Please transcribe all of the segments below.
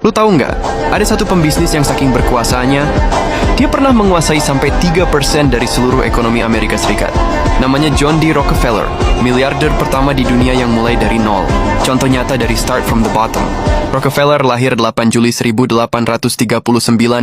Lu tahu nggak, ada satu pembisnis yang saking berkuasanya, dia pernah menguasai sampai 3% dari seluruh ekonomi Amerika Serikat. Namanya John D. Rockefeller, miliarder pertama di dunia yang mulai dari nol. Contoh nyata dari start from the bottom. Rockefeller lahir 8 Juli 1839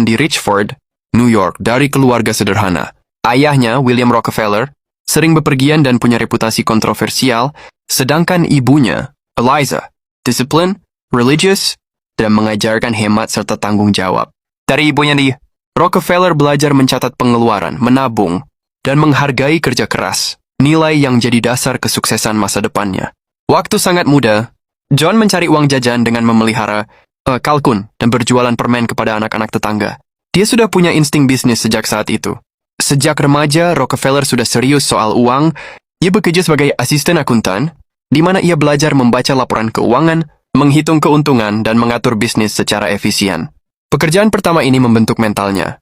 di Richford, New York, dari keluarga sederhana. Ayahnya, William Rockefeller, sering bepergian dan punya reputasi kontroversial, sedangkan ibunya, Eliza, disiplin, religious, dan mengajarkan hemat serta tanggung jawab. Dari ibunya nih, Rockefeller belajar mencatat pengeluaran, menabung, dan menghargai kerja keras, nilai yang jadi dasar kesuksesan masa depannya. Waktu sangat muda, John mencari uang jajan dengan memelihara kalkun dan berjualan permen kepada anak-anak tetangga. Dia sudah punya insting bisnis sejak saat itu. Sejak remaja, Rockefeller sudah serius soal uang. Ia bekerja sebagai asisten akuntan, di mana ia belajar membaca laporan keuangan, menghitung keuntungan, dan mengatur bisnis secara efisien. Pekerjaan pertama ini membentuk mentalnya.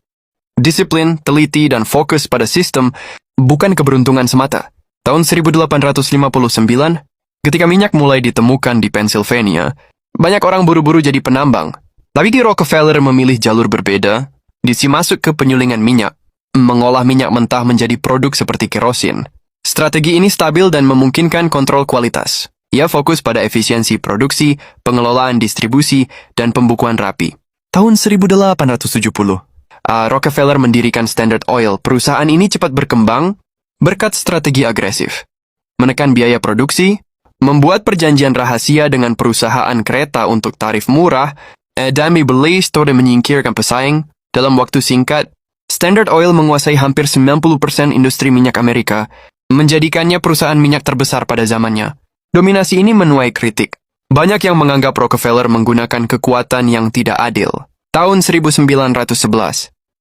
Disiplin, teliti, dan fokus pada sistem, bukan keberuntungan semata. Tahun 1859, ketika minyak mulai ditemukan di Pennsylvania, banyak orang buru-buru jadi penambang. Tapi Rockefeller memilih jalur berbeda. Dia masuk ke penyulingan minyak, mengolah minyak mentah menjadi produk seperti kerosin. Strategi ini stabil dan memungkinkan kontrol kualitas. Ia fokus pada efisiensi produksi, pengelolaan distribusi, dan pembukuan rapi. Tahun 1870, Rockefeller mendirikan Standard Oil. Perusahaan ini cepat berkembang berkat strategi agresif. Menekan biaya produksi, membuat perjanjian rahasia dengan perusahaan kereta untuk tarif murah, dan membeli stok dan menyingkirkan pesaing. Dalam waktu singkat, Standard Oil menguasai hampir 90% industri minyak Amerika, menjadikannya perusahaan minyak terbesar pada zamannya. Dominasi ini menuai kritik. Banyak yang menganggap Rockefeller menggunakan kekuatan yang tidak adil. Tahun 1911,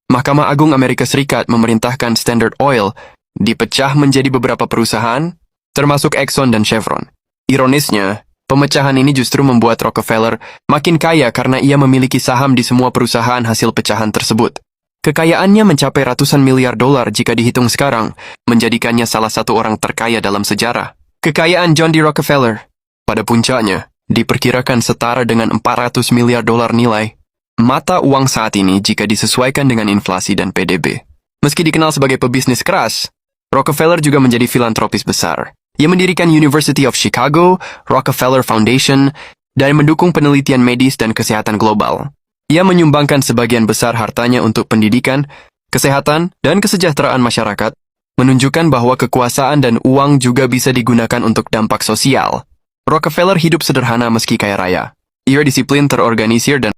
Mahkamah Agung Amerika Serikat memerintahkan Standard Oil dipecah menjadi beberapa perusahaan, termasuk Exxon dan Chevron. Ironisnya, pemecahan ini justru membuat Rockefeller makin kaya karena ia memiliki saham di semua perusahaan hasil pecahan tersebut. Kekayaannya mencapai ratusan miliar dolar jika dihitung sekarang, menjadikannya salah satu orang terkaya dalam sejarah. Kekayaan John D. Rockefeller pada puncaknya diperkirakan setara dengan 400 miliar dolar nilai mata uang saat ini jika disesuaikan dengan inflasi dan PDB. Meski dikenal sebagai pebisnis keras, Rockefeller juga menjadi filantropis besar. Ia mendirikan University of Chicago, Rockefeller Foundation, dan mendukung penelitian medis dan kesehatan global. Ia menyumbangkan sebagian besar hartanya untuk pendidikan, kesehatan, dan kesejahteraan masyarakat, menunjukkan bahwa kekuasaan dan uang juga bisa digunakan untuk dampak sosial. Rockefeller hidup sederhana meski kaya raya. Ia disiplin, terorganisir, dan